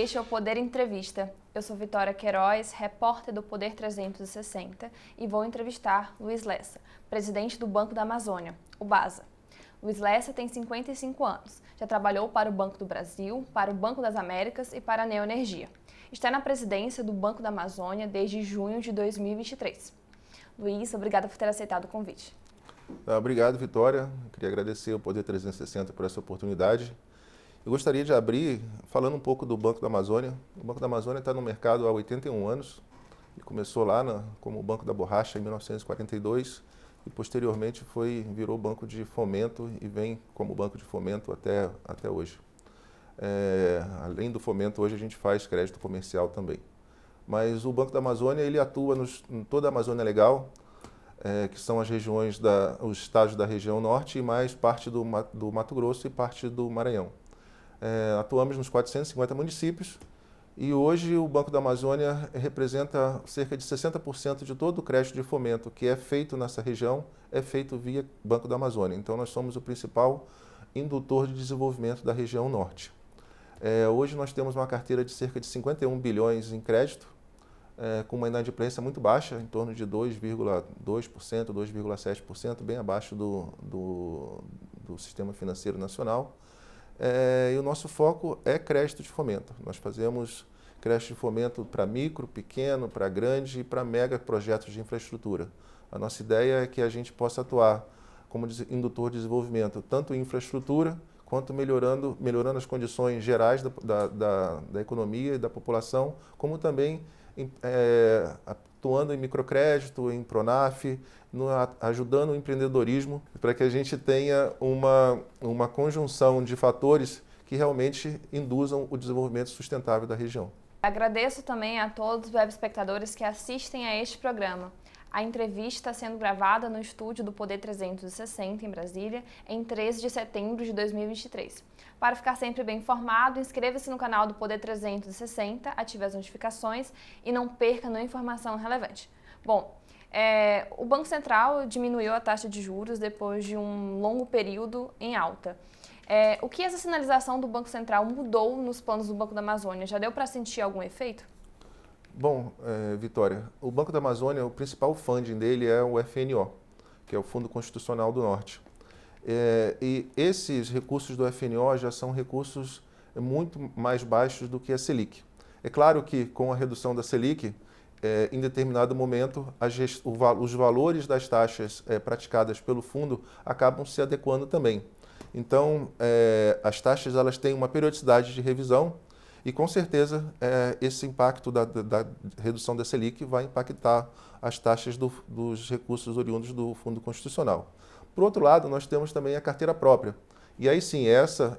Este é o Poder Entrevista. Eu sou Vitória Queiroz, repórter do Poder 360, e vou entrevistar Luiz Lessa, presidente do Banco da Amazônia, o BASA. Luiz Lessa tem 55 anos, já trabalhou para o Banco do Brasil, para o Banco das Américas e para a Neoenergia. Está na presidência do Banco da Amazônia desde junho de 2023. Luiz, obrigada por ter aceitado o convite. Obrigado, Vitória. Queria agradecer ao Poder 360 por essa oportunidade. Eu gostaria de abrir falando um pouco do Banco da Amazônia. O Banco da Amazônia está no mercado há 81 anos. Ele começou lá como o Banco da Borracha em 1942 e posteriormente virou Banco de Fomento e vem como Banco de Fomento até hoje. Além do fomento, hoje a gente faz crédito comercial também. Mas o Banco da Amazônia ele atua em toda a Amazônia Legal, que são as regiões, os estados da região norte e mais parte do Mato Grosso e parte do Maranhão. Atuamos nos 450 municípios e hoje o Banco da Amazônia representa cerca de 60% de todo o crédito de fomento que é feito nessa região, é feito via Banco da Amazônia. Então nós somos o principal indutor de desenvolvimento da região norte. Hoje nós temos uma carteira de cerca de 51 bilhões em crédito, com uma inadimplência muito baixa, em torno de 2,2%, 2,7%, bem abaixo do sistema financeiro nacional. E o nosso foco é crédito de fomento. Nós fazemos crédito de fomento para micro, pequeno, para grande e para mega projetos de infraestrutura. A nossa ideia é que a gente possa atuar como indutor de desenvolvimento, tanto em infraestrutura, quanto melhorando as condições gerais da economia e da população, como também atuando em microcrédito, em Pronaf, ajudando o empreendedorismo, para que a gente tenha uma conjunção de fatores que realmente induzam o desenvolvimento sustentável da região. Agradeço também a todos os web espectadores que assistem a este programa. A entrevista está sendo gravada no estúdio do Poder 360, em Brasília, em 13 de setembro de 2023. Para ficar sempre bem informado, inscreva-se no canal do Poder 360, ative as notificações e não perca nenhuma informação relevante. Bom, o Banco Central diminuiu a taxa de juros depois de um longo período em alta. O que essa sinalização do Banco Central mudou nos planos do Banco da Amazônia? Já deu para sentir algum efeito? Bom, Vitória, o Banco da Amazônia, o principal funding dele é o FNO, que é o Fundo Constitucional do Norte. E esses recursos do FNO já são recursos muito mais baixos do que a Selic. É claro que com a redução da Selic, em determinado momento, os valores das taxas praticadas pelo fundo acabam se adequando também. Então, as taxas elas têm uma periodicidade de revisão e, com certeza, esse impacto da redução da Selic vai impactar as taxas dos recursos oriundos do Fundo Constitucional. Por outro lado, nós temos também a carteira própria. E aí sim, essa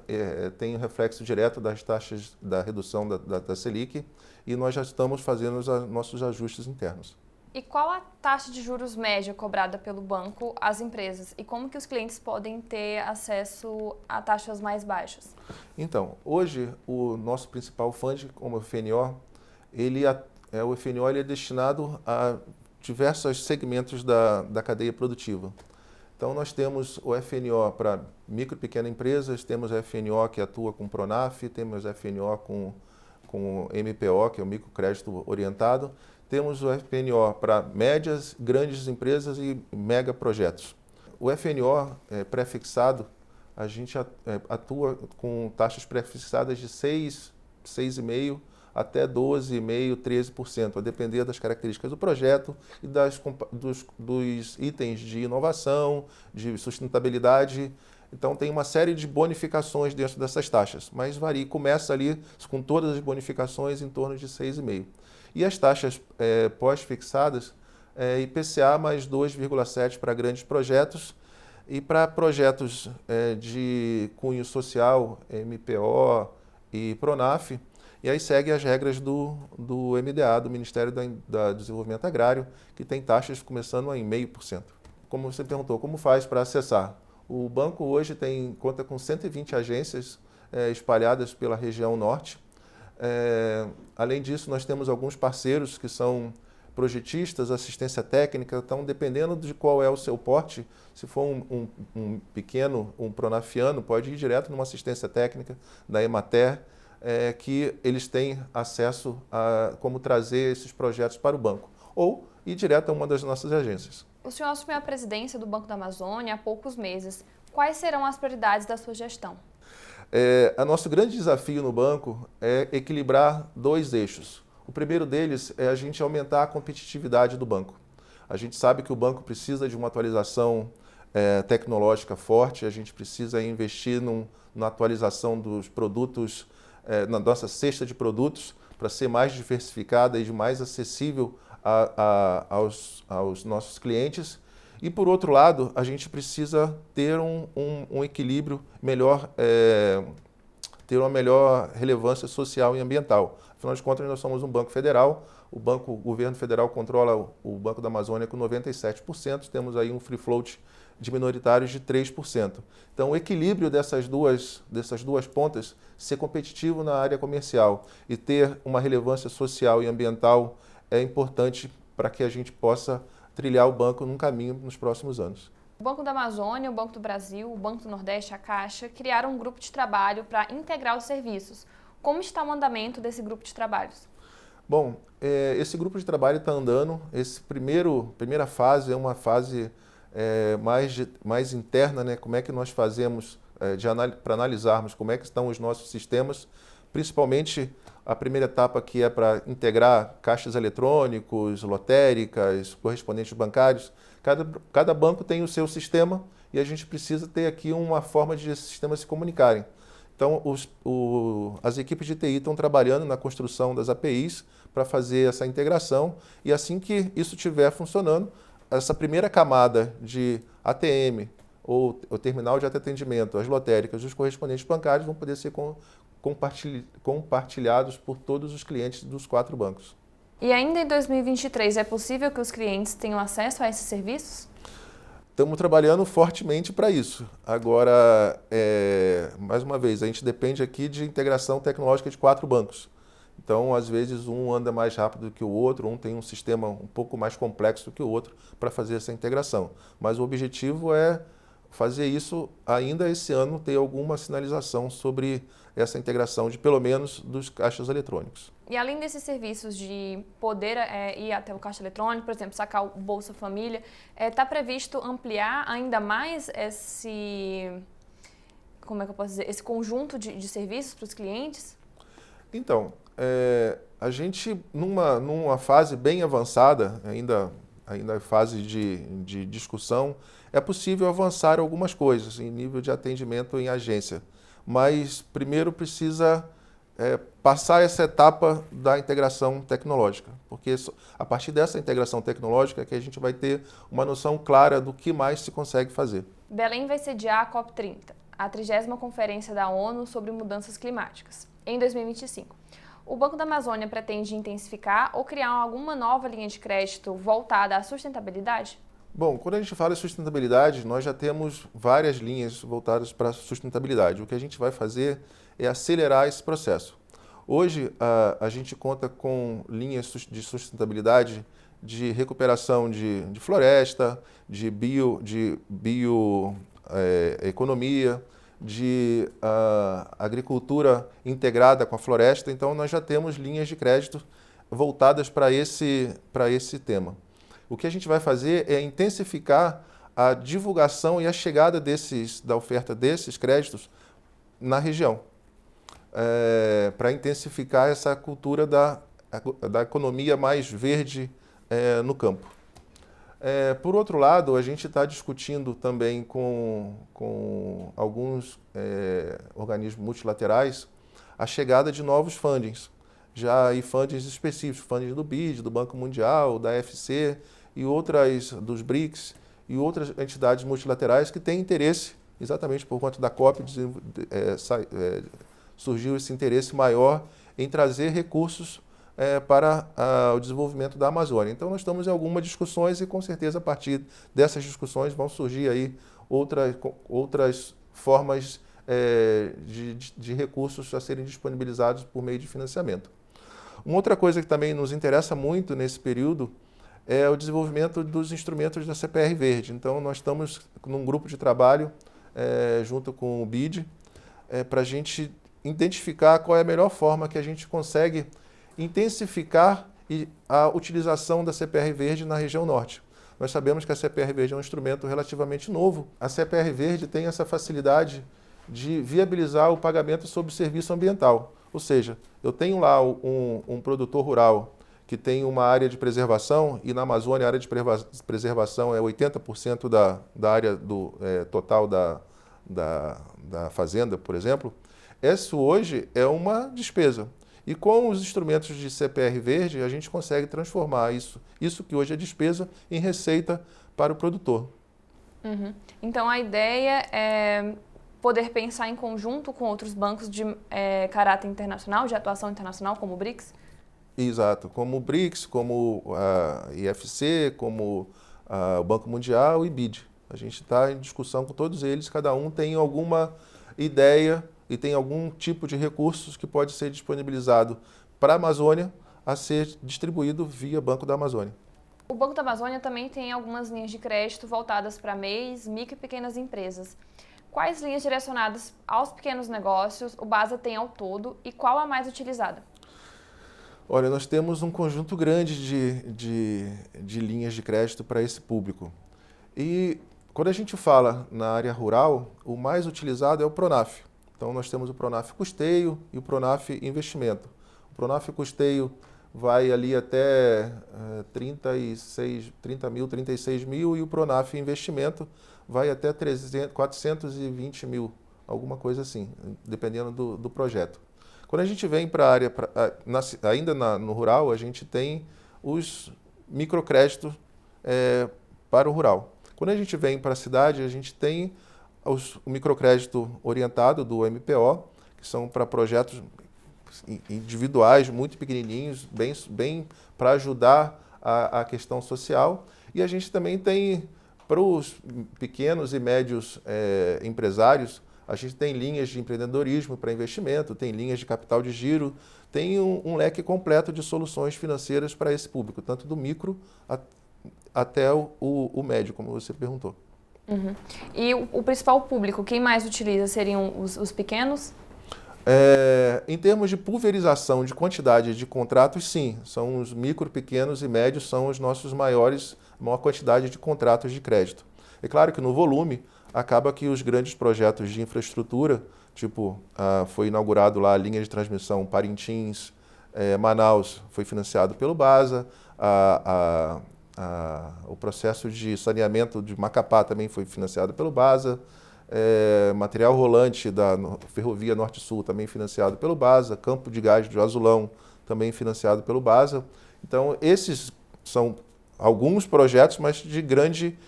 tem um reflexo direto das taxas da redução da Selic e nós já estamos fazendo os nossos ajustes internos. E qual a taxa de juros média cobrada pelo banco às empresas? E como que os clientes podem ter acesso a taxas mais baixas? Então, hoje o nosso principal fundo, como o FNO, o FNO é destinado a diversos segmentos da cadeia produtiva. Então, nós temos o FNO para micro e pequenas empresas, temos o FNO que atua com Pronaf, temos o FNO com MPO, que é o microcrédito orientado, temos o FNO para médias, grandes empresas e mega projetos. O FNO pré-fixado, a gente atua com taxas pré-fixadas de 6,5% até 12,5%, 13%, a depender das características do projeto e dos itens de inovação, de sustentabilidade. Então tem uma série de bonificações dentro dessas taxas, mas varia, começa ali com todas as bonificações em torno de 6,5%. E as taxas pós-fixadas, IPCA mais 2,7% para grandes projetos e para projetos de cunho social, MPO e Pronaf, e aí segue as regras do MDA, do Ministério do Desenvolvimento Agrário, que tem taxas começando em 0,5%. Como você perguntou, como faz para acessar? O banco hoje conta com 120 agências espalhadas pela região norte. Além disso, nós temos alguns parceiros que são projetistas, assistência técnica. Então, dependendo de qual é o seu porte, se for um pequeno, um pronafiano, pode ir direto numa assistência técnica da Emater. que eles têm acesso a como trazer esses projetos para o banco, ou ir direto a uma das nossas agências. O senhor assumiu a presidência do Banco da Amazônia há poucos meses. Quais serão as prioridades da sua gestão? O nosso grande desafio no banco é equilibrar dois eixos. O primeiro deles é a gente aumentar a competitividade do banco. A gente sabe que o banco precisa de uma atualização tecnológica forte, a gente precisa investir na atualização dos produtos, na nossa cesta de produtos, para ser mais diversificada e mais acessível aos nossos clientes. E, por outro lado, a gente precisa ter um equilíbrio melhor, ter uma melhor relevância social e ambiental. Afinal de contas, nós somos um banco federal, o governo federal controla o Banco da Amazônia com 97%, temos aí um free float de minoritários de 3%. Então, o equilíbrio dessas duas pontas, ser competitivo na área comercial e ter uma relevância social e ambiental é importante para que a gente possa trilhar o banco num caminho nos próximos anos. O Banco da Amazônia, o Banco do Brasil, o Banco do Nordeste, a Caixa, criaram um grupo de trabalho para integrar os serviços. Como está o andamento desse grupo de trabalhos? Bom, esse grupo de trabalho está andando. Primeira fase é uma fase mais interna, né? Como é que nós fazemos para analisarmos como é que estão os nossos sistemas, principalmente a primeira etapa que é para integrar caixas eletrônicos, lotéricas, correspondentes bancários. Cada banco tem o seu sistema e a gente precisa ter aqui uma forma de esses sistemas se comunicarem. Então, as equipes de TI estão trabalhando na construção das APIs para fazer essa integração e assim que isso estiver funcionando, essa primeira camada de ATM ou o terminal de atendimento, as lotéricas e os correspondentes bancários vão poder ser compartilhados por todos os clientes dos 4 bancos. E ainda em 2023, é possível que os clientes tenham acesso a esses serviços? Estamos trabalhando fortemente para isso. Agora, mais uma vez, a gente depende aqui de integração tecnológica de 4 bancos. Então, às vezes, um anda mais rápido que o outro, um tem um sistema um pouco mais complexo do que o outro para fazer essa integração. Mas o objetivo é fazer isso ainda esse ano, ter alguma sinalização sobre essa integração de, pelo menos, dos caixas eletrônicos. E além desses serviços de poder ir até o caixa eletrônico, por exemplo, sacar o Bolsa Família, está previsto ampliar ainda mais esse conjunto de serviços para os clientes? Então, a gente, numa fase bem avançada, ainda fase de discussão, é possível avançar algumas coisas em nível de atendimento em agência, mas primeiro precisa passar essa etapa da integração tecnológica, porque a partir dessa integração tecnológica é que a gente vai ter uma noção clara do que mais se consegue fazer. Belém vai sediar a COP30, a 30ª Conferência da ONU sobre Mudanças Climáticas, em 2025. O Banco da Amazônia pretende intensificar ou criar alguma nova linha de crédito voltada à sustentabilidade? Bom, quando a gente fala em sustentabilidade, nós já temos várias linhas voltadas para a sustentabilidade. O que a gente vai fazer é acelerar esse processo. Hoje, a gente conta com linhas de sustentabilidade de recuperação de floresta, de bioeconomia, de agricultura integrada com a floresta. Então, nós já temos linhas de crédito voltadas para esse tema. O que a gente vai fazer é intensificar a divulgação e a chegada da oferta desses créditos na região, para intensificar essa cultura da economia mais verde no campo. Por outro lado, a gente está discutindo também com alguns organismos multilaterais a chegada de novos fundings, fundings específicos, fundings do BID, do Banco Mundial, da FC e outras dos BRICS e outras entidades multilaterais que têm interesse, exatamente por conta da COP, surgiu esse interesse maior em trazer recursos para o desenvolvimento da Amazônia. Então, nós estamos em algumas discussões e, com certeza, a partir dessas discussões vão surgir aí outras formas de recursos a serem disponibilizados por meio de financiamento. Uma outra coisa que também nos interessa muito nesse período é o desenvolvimento dos instrumentos da CPR Verde. Então, nós estamos num grupo de trabalho junto com o BID para a gente identificar qual é a melhor forma que a gente consegue intensificar a utilização da CPR Verde na região norte. Nós sabemos que a CPR Verde é um instrumento relativamente novo. A CPR Verde tem essa facilidade de viabilizar o pagamento sobre serviço ambiental. Ou seja, eu tenho lá um produtor rural que tem uma área de preservação, e na Amazônia a área de preservação é 80% da área total da fazenda, por exemplo. Isso hoje é uma despesa. E com os instrumentos de CPR Verde, a gente consegue transformar isso que hoje é despesa em receita para o produtor. Uhum. Então, a ideia é poder pensar em conjunto com outros bancos de caráter internacional, de atuação internacional, como o BRICS? Exato, como o BRICS, como a IFC, como o Banco Mundial e BID. A gente está em discussão com todos eles, cada um tem alguma ideia e tem algum tipo de recursos que pode ser disponibilizado para a Amazônia a ser distribuído via Banco da Amazônia. O Banco da Amazônia também tem algumas linhas de crédito voltadas para MEIs, micro e pequenas empresas. Quais linhas direcionadas aos pequenos negócios o BASA tem ao todo e qual a mais utilizada? Olha, nós temos um conjunto grande de linhas de crédito para esse público. E quando a gente fala na área rural, o mais utilizado é o PRONAF. Então, nós temos o PRONAF Custeio e o PRONAF Investimento. O PRONAF Custeio vai ali até 30 mil, 36 mil, e o PRONAF Investimento vai até 420 mil, alguma coisa assim, dependendo do projeto. Quando a gente vem para a área, ainda no rural, a gente tem os microcréditos para o rural. Quando a gente vem para a cidade, a gente tem o microcrédito orientado do MPO, que são para projetos individuais, muito pequenininhos, bem para ajudar a questão social. E a gente também tem, para os pequenos e médios empresários, a gente tem linhas de empreendedorismo para investimento, tem linhas de capital de giro, tem um leque completo de soluções financeiras para esse público, tanto do micro até o médio, como você perguntou. Uhum. E o principal público, quem mais utiliza, seriam os pequenos? Em termos de pulverização de quantidade de contratos, sim, são os micro, pequenos e médios, são os nossos maior quantidade de contratos de crédito. É claro que no volume, acaba que os grandes projetos de infraestrutura, tipo, foi inaugurado lá a linha de transmissão Parintins, Manaus, foi financiado pelo BASA, o processo de saneamento de Macapá também foi financiado pelo BASA, material rolante da Ferrovia Norte-Sul também financiado pelo BASA, Campo de Gás do Azulão também financiado pelo BASA. Então, esses são alguns projetos, mas de grande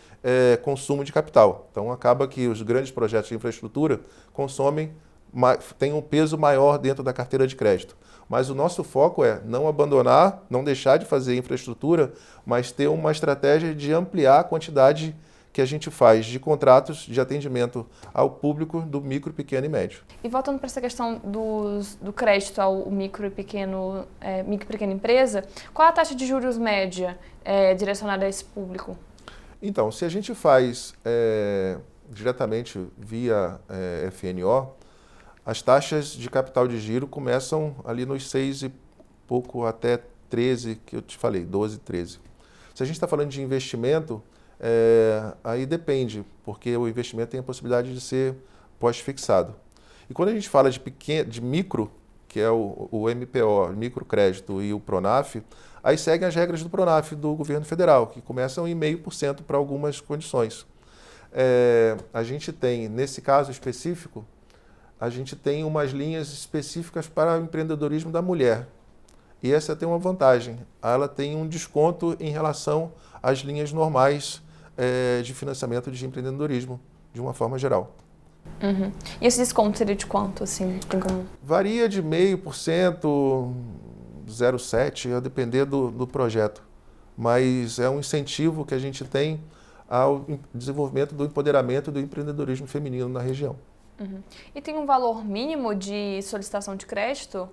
consumo de capital. Então, acaba que os grandes projetos de infraestrutura têm um peso maior dentro da carteira de crédito. Mas o nosso foco é não abandonar, não deixar de fazer infraestrutura, mas ter uma estratégia de ampliar a quantidade que a gente faz de contratos de atendimento ao público do micro, pequeno e médio. E voltando para essa questão do crédito ao micro e pequena empresa, qual a taxa de juros média direcionada a esse público? Então, se a gente faz diretamente via FNO, as taxas de capital de giro começam ali nos 6 e pouco até 13, que eu te falei, 12, 13. Se a gente está falando de investimento, aí depende, porque o investimento tem a possibilidade de ser pós-fixado. E quando a gente fala de micro, que é o MPO, microcrédito e o PRONAF, aí seguem as regras do PRONAF do governo federal, que começam em 0,5% para algumas condições. A gente tem, nesse caso específico, a gente tem umas linhas específicas para o empreendedorismo da mulher. E essa tem uma vantagem, ela tem um desconto em relação às linhas normais de financiamento de empreendedorismo, de uma forma geral. Uhum. E esse desconto seria de quanto? Assim, tem como... Varia de 0,5%, 0,7%, a depender do projeto. Mas é um incentivo que a gente tem ao desenvolvimento do empoderamento do empreendedorismo feminino na região. Uhum. E tem um valor mínimo de solicitação de crédito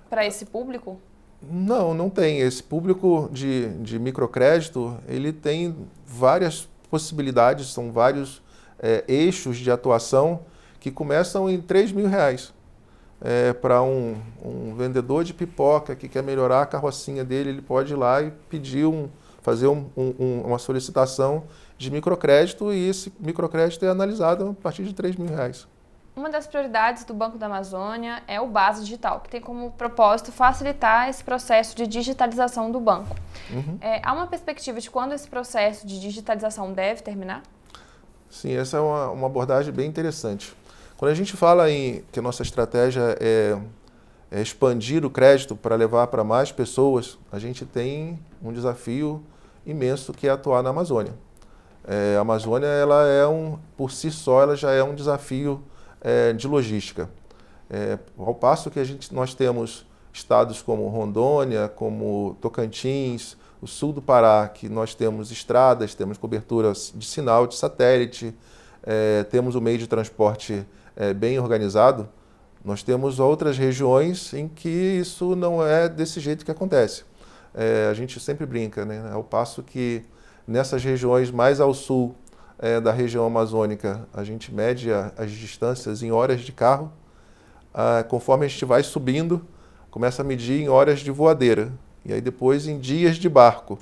para esse público? Não tem. Esse público de microcrédito, ele tem várias possibilidades, são vários eixos de atuação que começam em R$3.000. para um vendedor de pipoca que quer melhorar a carrocinha dele, ele pode ir lá e pedir fazer uma solicitação de microcrédito, e esse microcrédito é analisado a partir de R$3.000. Uma das prioridades do Banco da Amazônia é o Base Digital, que tem como propósito facilitar esse processo de digitalização do banco. Há uma perspectiva de quando esse processo de digitalização deve terminar? Sim, essa é uma abordagem bem interessante. Quando a gente fala que a nossa estratégia é expandir o crédito para levar para mais pessoas, a gente tem um desafio imenso, que é atuar na Amazônia. A Amazônia, por si só, ela já é um desafio de logística. Ao passo que nós temos estados como Rondônia, como Tocantins, o sul do Pará, que nós temos estradas, temos cobertura de sinal, de satélite, temos o meio de transporte bem organizado. Nós temos outras regiões em que isso não é desse jeito que acontece. A gente sempre brinca, né? Ao passo que nessas regiões mais ao sul da região amazônica, a gente mede as distâncias em horas de carro. Conforme a gente vai subindo, começa a medir em horas de voadeira, e aí depois em dias de barco.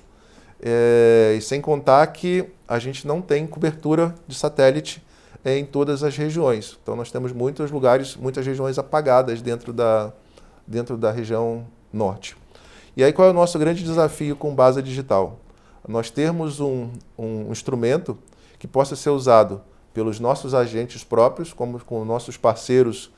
E sem contar que a gente não tem cobertura de satélite em todas as regiões. Então nós temos muitos lugares, muitas regiões apagadas dentro da região norte. E aí qual é o nosso grande desafio com Base Digital? Nós termos um instrumento que possa ser usado pelos nossos agentes próprios, como com nossos parceiros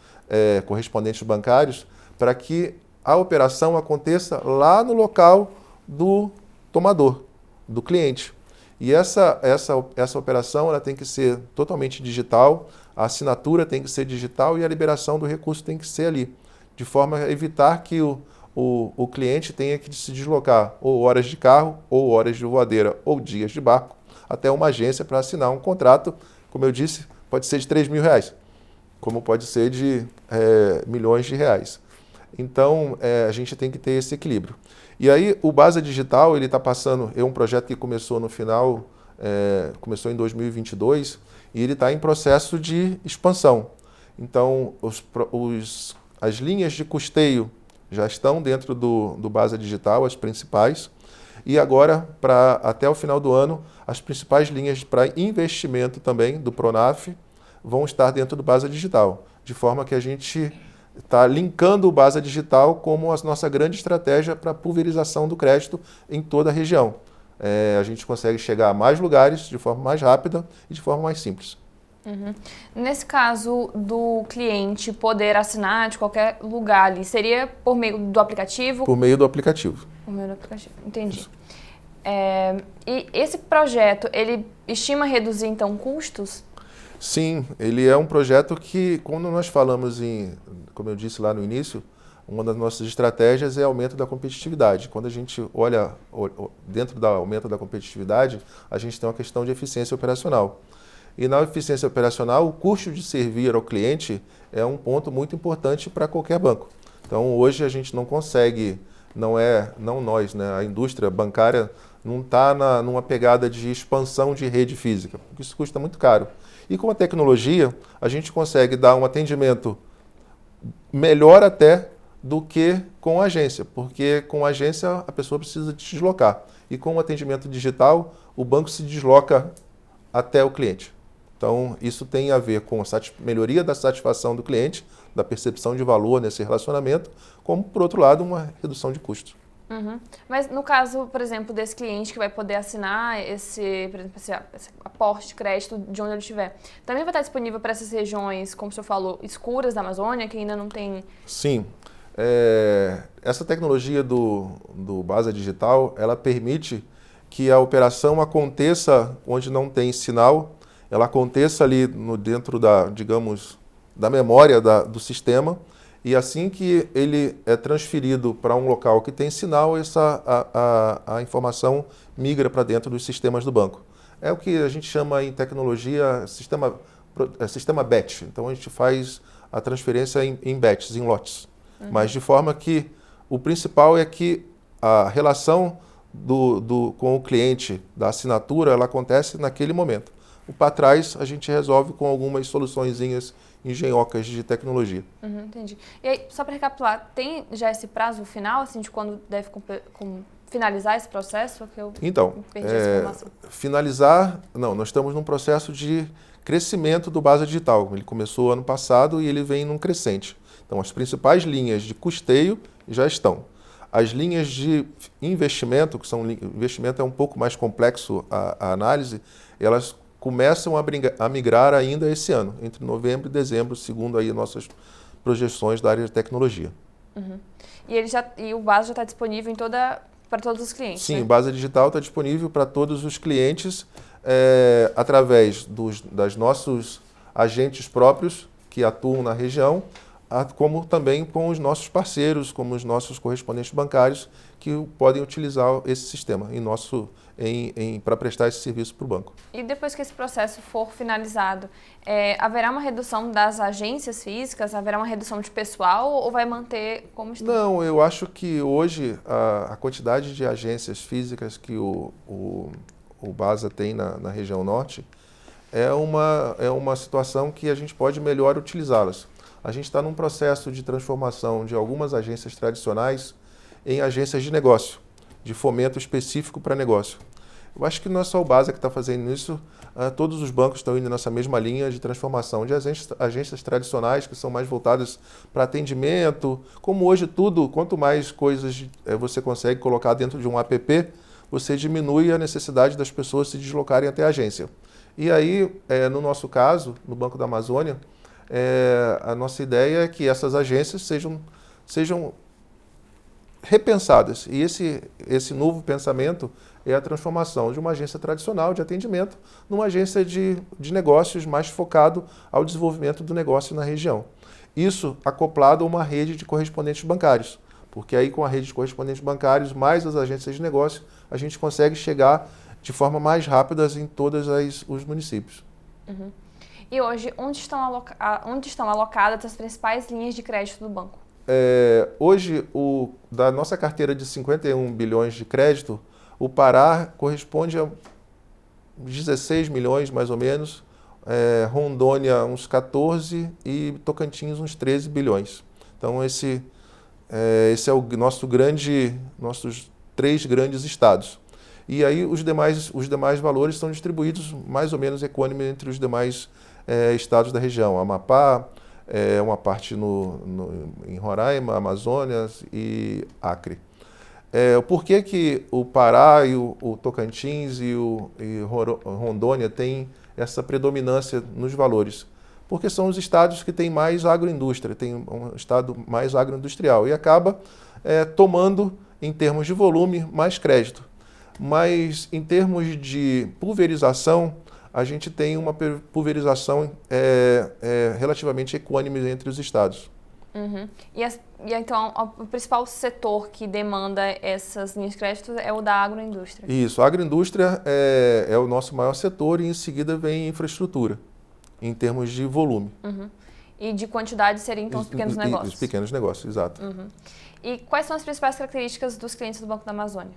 correspondentes bancários, para que a operação aconteça lá no local do tomador, do cliente. E essa operação ela tem que ser totalmente digital, a assinatura tem que ser digital e a liberação do recurso tem que ser ali, de forma a evitar que o cliente tenha que se deslocar ou horas de carro, ou horas de voadeira, ou dias de barco, até uma agência para assinar um contrato, como eu disse, pode ser de R$3.000, como pode ser de milhões de reais. Então, a gente tem que ter esse equilíbrio. E aí, o Base Digital, ele está passando, é um projeto que começou no final, começou em 2022, e ele está em processo de expansão. Então, as linhas de custeio já estão dentro do Base Digital, as principais, e agora, até o final do ano, as principais linhas para investimento também do Pronaf vão estar dentro do Base Digital, de forma que a gente está linkando o Base Digital como a nossa grande estratégia para a pulverização do crédito em toda a região. A gente consegue chegar a mais lugares de forma mais rápida e de forma mais simples. Nesse caso do cliente poder assinar de qualquer lugar ali, seria por meio do aplicativo? Por meio do aplicativo. Por meio do aplicativo, entendi. E esse projeto, ele estima reduzir então custos? Sim, ele é um projeto que, quando nós falamos como eu disse lá no início, uma das nossas estratégias é aumento da competitividade. Quando a gente olha dentro do aumento da competitividade, a gente tem uma questão de eficiência operacional. E na eficiência operacional, o custo de servir ao cliente é um ponto muito importante para qualquer banco. Então, hoje a gente não consegue, não nós, né, a indústria bancária não está numa pegada de expansão de rede física, porque isso custa muito caro. E com a tecnologia, a gente consegue dar um atendimento melhor até do que com a agência, porque com a agência a pessoa precisa se deslocar. E com o atendimento digital, o banco se desloca até o cliente. Então, isso tem a ver com a melhoria da satisfação do cliente, da percepção de valor nesse relacionamento, como, por outro lado, uma redução de custos. Mas no caso, por exemplo, desse cliente que vai poder assinar esse aporte de crédito de onde ele estiver, também vai estar disponível para essas regiões, como o senhor falou, escuras da Amazônia, que ainda não tem... Sim. Essa tecnologia do Base Digital, ela permite que a operação aconteça onde não tem sinal, ela aconteça ali dentro da memória do sistema, e assim que ele é transferido para um local que tem sinal, a informação migra para dentro dos sistemas do banco. É o que a gente chama em tecnologia sistema batch. Então a gente faz a transferência em batches, em lotes. Mas de forma que o principal é que a relação com o cliente da assinatura ela acontece naquele momento. o para trás a gente resolve com algumas soluçõezinhas engenhocas de tecnologia. Entendi. E aí, só para recapitular, tem já esse prazo final, assim, de quando deve finalizar esse processo? Que eu perdi essa informação. Finalizar, não, nós estamos num processo de crescimento do Basa Digital. Ele começou ano passado e ele vem num crescente. Então, as principais linhas de custeio já estão. As linhas de investimento, investimento é um pouco mais complexo a análise, elas começam a migrar ainda esse ano, entre novembro e dezembro, segundo aí nossas projeções da área de tecnologia. E o Basa já está disponível para todos os clientes? Sim, né? o Basa Digital está disponível para todos os clientes através das nossos agentes próprios que atuam na região, como também com os nossos parceiros, como os nossos correspondentes bancários, que podem utilizar esse sistema para prestar esse serviço para o banco. E depois que esse processo for finalizado, haverá uma redução das agências físicas? Haverá uma redução de pessoal ou vai manter como está? Não, eu acho que hoje a quantidade de agências físicas que o Basa tem na região norte é uma situação que a gente pode melhor utilizá-las. A gente está num processo de transformação de algumas agências tradicionais em agências de negócio, de fomento específico para negócio. Eu acho que não é só o Basa que está fazendo isso, todos os bancos estão indo nessa mesma linha de transformação de agências tradicionais que são mais voltadas para atendimento. Como hoje tudo, quanto mais coisas você consegue colocar dentro de um app, você diminui a necessidade das pessoas se deslocarem até a agência. E aí, no nosso caso, no Banco da Amazônia, a nossa ideia é que essas agências sejam repensadas. E esse novo pensamento é a transformação de uma agência tradicional de atendimento numa agência de negócios mais focado ao desenvolvimento do negócio na região. Isso acoplado a uma rede de correspondentes bancários, porque aí com a rede de correspondentes bancários mais as agências de negócio, a gente consegue chegar de forma mais rápida em todos os municípios. E hoje, onde estão alocadas as principais linhas de crédito do banco? Hoje, da nossa carteira de 51 bilhões de crédito, o Pará corresponde a 16 milhões, mais ou menos, Rondônia uns 14 e Tocantins uns 13 bilhões. Então, esse é o nossos 3 grandes estados. E aí os demais valores são distribuídos mais ou menos equânime entre os demais estados da região. Amapá, uma parte em Roraima, Amazonas e Acre. Por que o Pará e o Tocantins e Rondônia têm essa predominância nos valores? Porque são os estados que têm mais agroindústria, tem um estado mais agroindustrial e acaba tomando, em termos de volume, mais crédito. Mas em termos de pulverização, a gente tem uma pulverização relativamente equânime entre os estados. Então, o principal setor que demanda essas linhas de crédito é o da agroindústria? Isso, a agroindústria é o nosso maior setor e em seguida vem infraestrutura, em termos de volume. E de quantidade seriam então os pequenos negócios? Os pequenos negócios, exato. E quais são as principais características dos clientes do Banco da Amazônia?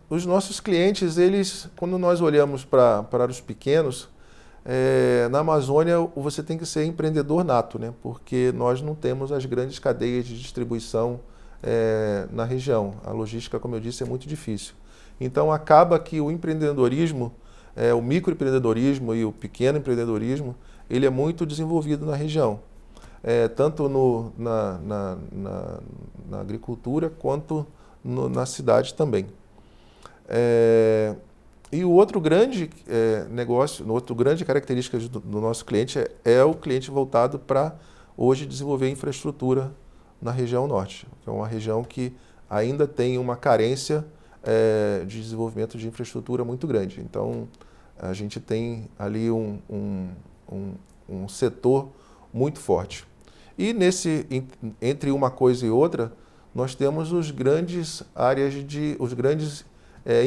Os nossos clientes, quando nós olhamos para os pequenos, na Amazônia você tem que ser empreendedor nato, né? Porque nós não temos as grandes cadeias de distribuição na região. A logística, como eu disse, é muito difícil. Então acaba que o empreendedorismo, o microempreendedorismo e o pequeno empreendedorismo, ele é muito desenvolvido na região. Tanto na agricultura quanto na cidade também. E o outro grande outra grande característica do nosso cliente é o cliente voltado para hoje desenvolver infraestrutura na região norte, que é uma região que ainda tem uma carência de desenvolvimento de infraestrutura muito grande. Então, a gente tem ali um setor muito forte. E entre uma coisa e outra, nós temos os grandes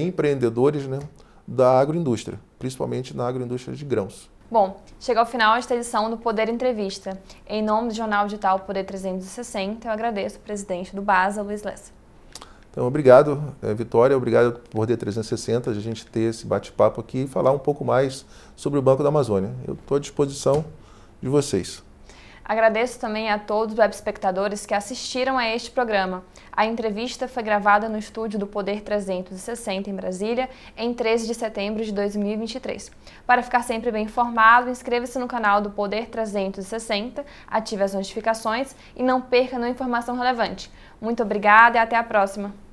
empreendedores, né, da agroindústria, principalmente na agroindústria de grãos. Bom, chega ao final esta edição do Poder Entrevista. Em nome do Jornal Digital Poder 360, eu agradeço o presidente do Basa, Luiz Lessa. Então, obrigado, Vitória, obrigado por Poder 360, a gente ter esse bate-papo aqui e falar um pouco mais sobre o Banco da Amazônia. Eu estou à disposição de vocês. Agradeço também a todos os webespectadores que assistiram a este programa. A entrevista foi gravada no estúdio do Poder 360 em Brasília, em 13 de setembro de 2023. Para ficar sempre bem informado, inscreva-se no canal do Poder 360, ative as notificações e não perca nenhuma informação relevante. Muito obrigada e até a próxima!